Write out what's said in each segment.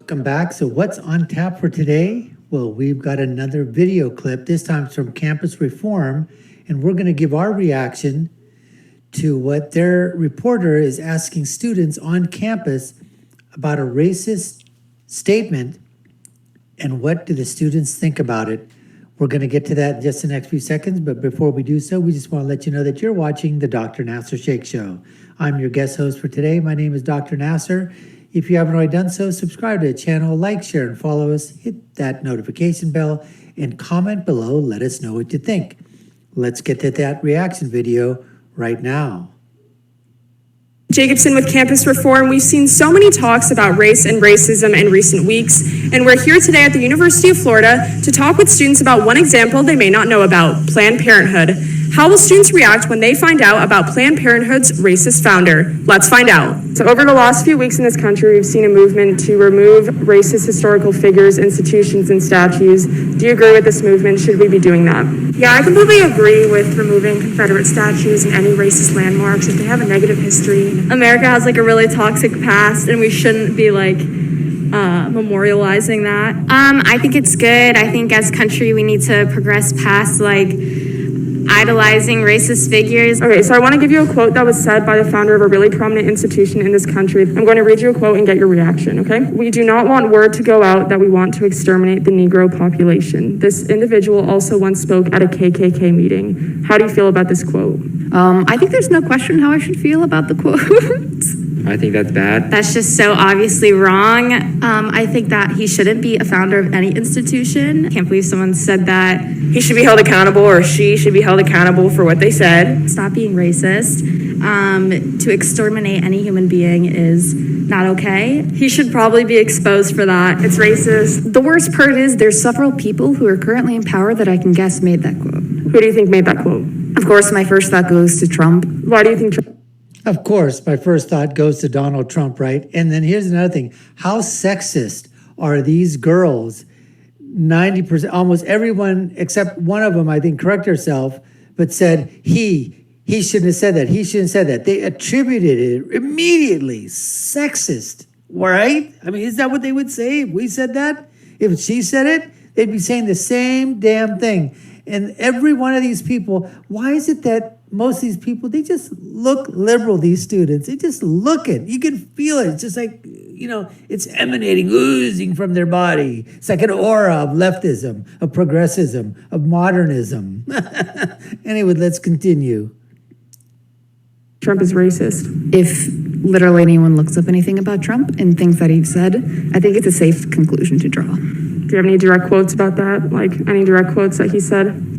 Welcome back. So what's on tap for today? Well, we've got another video clip. This time it's from Campus Reform, and we're going to give our reaction to what their reporter is asking students on campus about a racist statement, and what do the students think about it. We're going to get to that in just the next few seconds, but before we do so, we just want to let you know that you're watching the Dr. Nasir Shaikh Show. I'm your guest host for today. My name is Dr. Nasir. If you haven't already done so, subscribe to the channel, like, share, and follow us. Hit that notification bell and comment below. Let us know what you think. Let's get to that reaction video right now. Jacobson with Campus Reform. We've seen so many talks about race and racism in recent weeks, and we're here today at the University of Florida to talk with students about one example they may not know about, Planned Parenthood. How will students react when they find out about Planned Parenthood's racist founder? Let's find out. So over the last few weeks in this country, we've seen a movement to remove racist historical figures, institutions, and statues. Do you agree with this movement? Should we be doing that? Yeah, I completely agree with removing Confederate statues and any racist landmarks if they have a negative history. America has like a really toxic past, and we shouldn't be like memorializing that. I think it's good. I think as a country we need to progress past like idolizing racist figures. Okay, so I want to give you a quote that was said by the founder of a really prominent institution in this country. I'm going to read you a quote and get your reaction, okay? "We do not want word to go out that we want to exterminate the Negro population." This individual also once spoke at a KKK meeting. How do you feel about this quote? I think there's no question how I should feel about the quote. I think that's bad. That's just so obviously wrong. I think that he shouldn't be a founder of any institution. I can't believe someone said that. He should be held accountable, or she should be held accountable for what they said. Stop being racist. To exterminate any human being is not okay. He should probably be exposed for that. It's racist. The worst part is there's several people who are currently in power that I can guess made that quote. Who do you think made that quote? Of course, my first thought goes to Trump. Why do you think Trump? Of course, my first thought goes to Donald Trump, right? And then here's another thing. How sexist are these girls? 90%, almost everyone except one of them, I think, corrected herself, but said he shouldn't have said that. He shouldn't have said that. They attributed it immediately. Sexist, right? I mean, is that what they would say if we said that? If she said it, they'd be saying the same damn thing. And every one of these people, why is it that most of these people, they just look liberal, these students. They just look it. You can feel it. It's just like, it's emanating, oozing from their body. It's like an aura of leftism, of progressivism, of modernism. Anyway, let's continue. Trump is racist. If literally anyone looks up anything about Trump and things that he's said, I think it's a safe conclusion to draw. Do you have any direct quotes about that? Like any direct quotes that he said?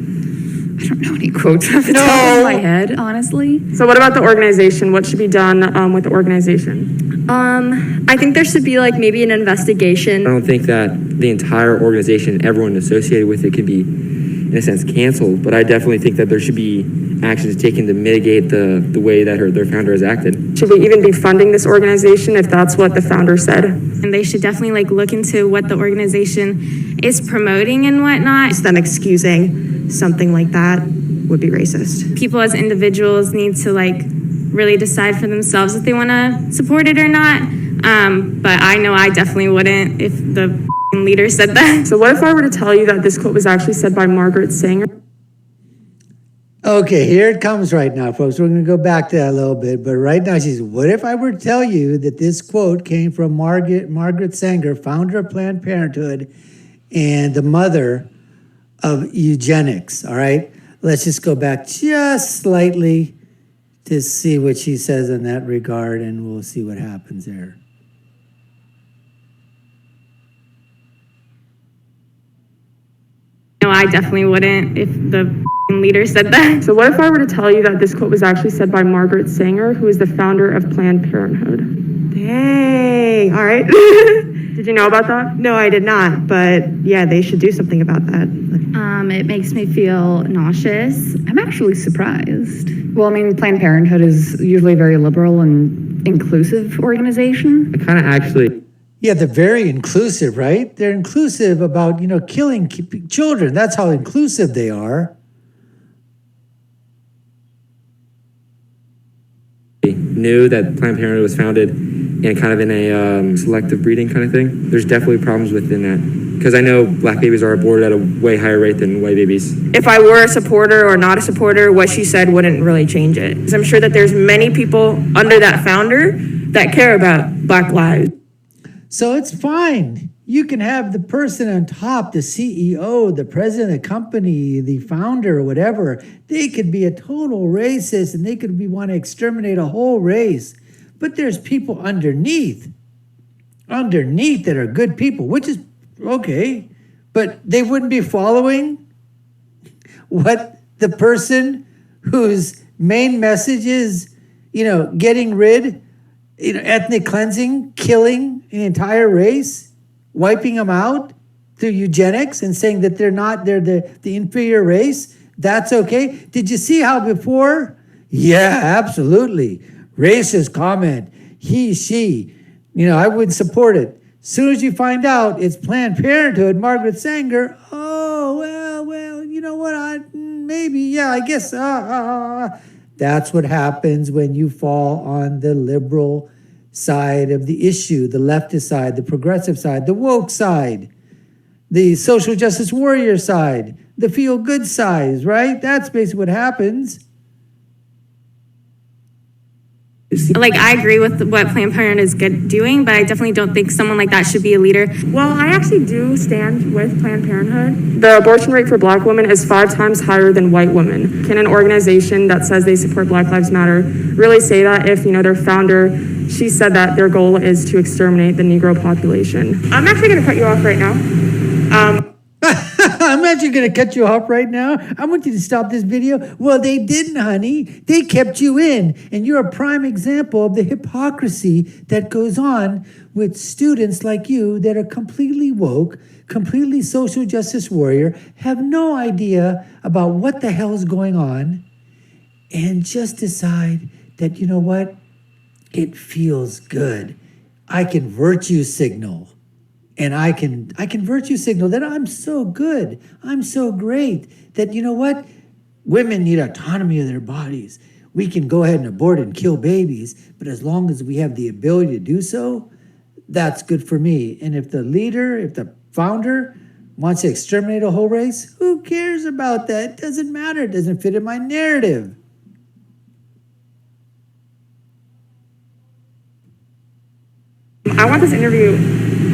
I don't know any quotes off the top of my head, honestly. So what about the organization? What should be done with the organization? I think there should be like maybe an investigation. I don't think that the entire organization, everyone associated with it, could be, in a sense, canceled. But I definitely think that there should be actions taken to mitigate the way that their founder has acted. Should we even be funding this organization if that's what the founder said? And they should definitely like look into what the organization is promoting and whatnot. Them excusing something like that would be racist. People as individuals need to like really decide for themselves if they want to support it or not. But I know I definitely wouldn't if the leader said that. So what if I were to tell you that this quote was actually said by Margaret Sanger? Okay, here it comes right now, folks. We're going to go back to that a little bit. But right now, she says, what if I were to tell you that this quote came from Margaret Sanger, founder of Planned Parenthood and the mother of eugenics, all right? Let's just go back just slightly to see what she says in that regard, and we'll see what happens there. No, I definitely wouldn't if the leader said that. So what if I were to tell you that this quote was actually said by Margaret Sanger, who is the founder of Planned Parenthood? Dang, all right. Did you know about that? No, I did not, but yeah, they should do something about that. It makes me feel nauseous. I'm actually surprised. Well, I mean, Planned Parenthood is usually a very liberal and inclusive organization. I kind of actually... Yeah, they're very inclusive, right? They're inclusive about, killing children. That's how inclusive they are. Knew that Planned Parenthood was founded and kind of in a selective breeding kind of thing. There's definitely problems within that. Because I know black babies are aborted at a way higher rate than white babies. If I were a supporter or not a supporter, what she said wouldn't really change it. 'Cause I'm sure that there's many people under that founder that care about Black lives. So it's fine. You can have the person on top, the CEO, the president of the company, the founder, or whatever. They could be a total racist and they could want to exterminate a whole race. But there's people underneath that are good people, which is okay. But they wouldn't be following what the person whose main message is, getting rid, ethnic cleansing, killing an entire race, wiping them out through eugenics and saying that they're the inferior race. That's okay. Did you see how before? Yeah, absolutely. Racist comment. He, she. I wouldn't support it. As soon as you find out it's Planned Parenthood, Margaret Sanger, well, you know what? Maybe, yeah, I guess. That's what happens when you fall on the liberal side of the issue, the leftist side, the progressive side, the woke side, the social justice warrior side, the feel-good side, right? That's basically what happens. Like, I agree with what Planned Parenthood is doing, but I definitely don't think someone like that should be a leader. Well, I actually do stand with Planned Parenthood. The abortion rate for black women is 5 times higher than white women. Can an organization that says they support Black Lives Matter really say that if, their founder, she said that their goal is to exterminate the Negro population? I'm actually going to cut you off right now. I'm actually going to cut you off right now. I want you to stop this video. Well, they didn't, honey. They kept you in. And you're a prime example of the hypocrisy that goes on with students like you that are completely woke, completely social justice warrior, have no idea about what the hell is going on, and just decide that, you know what? It feels good. I can virtue signal. And I can virtue signal that I'm so good, I'm so great, that you know what? Women need autonomy of their bodies. We can go ahead and abort and kill babies, but as long as we have the ability to do so, that's good for me. And if the leader, if the founder wants to exterminate a whole race, who cares about that? It doesn't matter. It doesn't fit in my narrative. I want this interview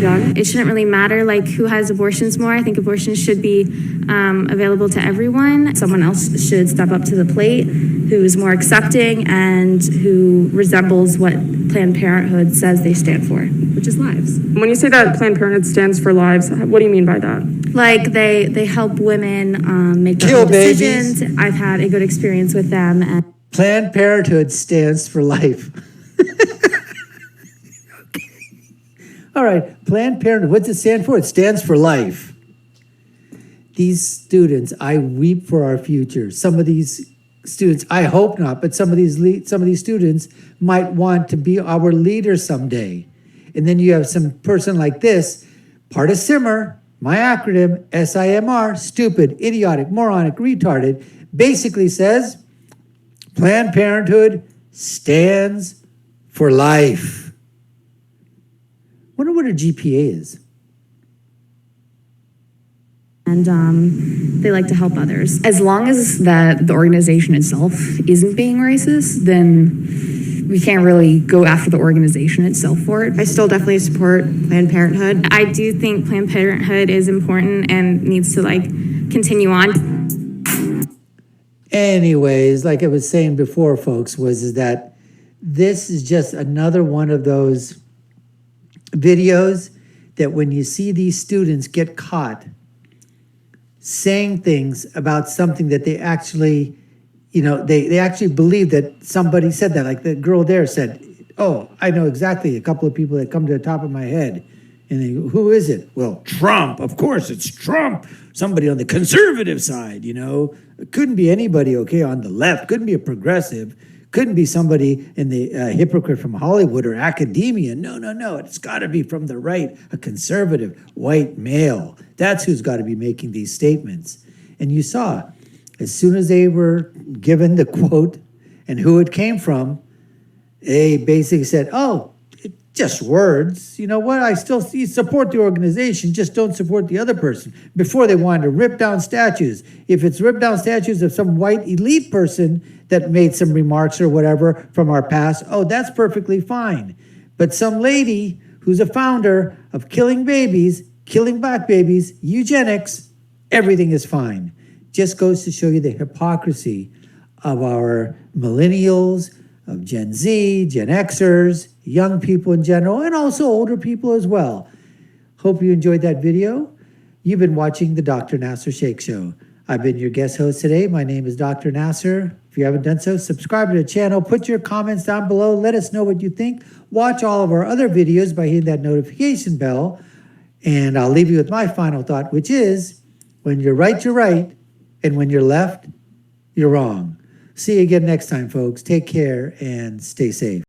done. It shouldn't really matter who has abortions more. I think abortions should be available to everyone. Someone else should step up to the plate who's more accepting and who resembles what Planned Parenthood says they stand for, which is lives. When you say that Planned Parenthood stands for lives, what do you mean by that? They help women make their Kill own decisions. babies. I've had a good experience with them. And Planned Parenthood stands for life. All right, Planned Parenthood, what's it stand for? It stands for life. These students, I weep for our future. Some of these students, I hope not, but some of these students might want to be our leader someday. And then you have some person like this, part of SIMR, my acronym, SIMR, stupid, idiotic, moronic, retarded, basically says Planned Parenthood stands for life. Wonder what her GPA is. And they like to help others. As long as the organization itself isn't being racist, then we can't really go after the organization itself for it. I still definitely support Planned Parenthood. I do think Planned Parenthood is important and needs to continue on. Anyways, like I was saying before, folks, is that this is just another one of those videos that when you see these students get caught saying things about something that they actually, they actually believe that somebody said that. Like the girl there said, oh, I know exactly a couple of people that come to the top of my head. And they go, who is it? Well, Trump. Of course, it's Trump. Somebody on the conservative side, It couldn't be anybody, okay, on the left. Couldn't be a progressive. Couldn't be somebody in the hypocrite from Hollywood or academia. No. It's got to be from the right, a conservative white male. That's who's got to be making these statements. And you saw, as soon as they were given the quote and who it came from, they basically said, oh, just words. You know what? I still see support the organization, just don't support the other person. Before they wanted to rip down statues. If it's rip down statues of some white elite person that made some remarks or whatever from our past, oh, that's perfectly fine. But some lady who's a founder of killing babies, killing black babies, eugenics, everything is fine. Just goes to show you the hypocrisy of our millennials, of Gen Z, Gen Xers, young people in general, and also older people as well. Hope you enjoyed that video. You've been watching the Dr. Nasir Shaikh Show. I've been your guest host today. My name is Dr. Nasir. If you haven't done so, subscribe to the channel. Put your comments down below. Let us know what you think. Watch all of our other videos by hitting that notification bell. And I'll leave you with my final thought, which is, when you're right, and when you're left, you're wrong. See you again next time, folks. Take care and stay safe.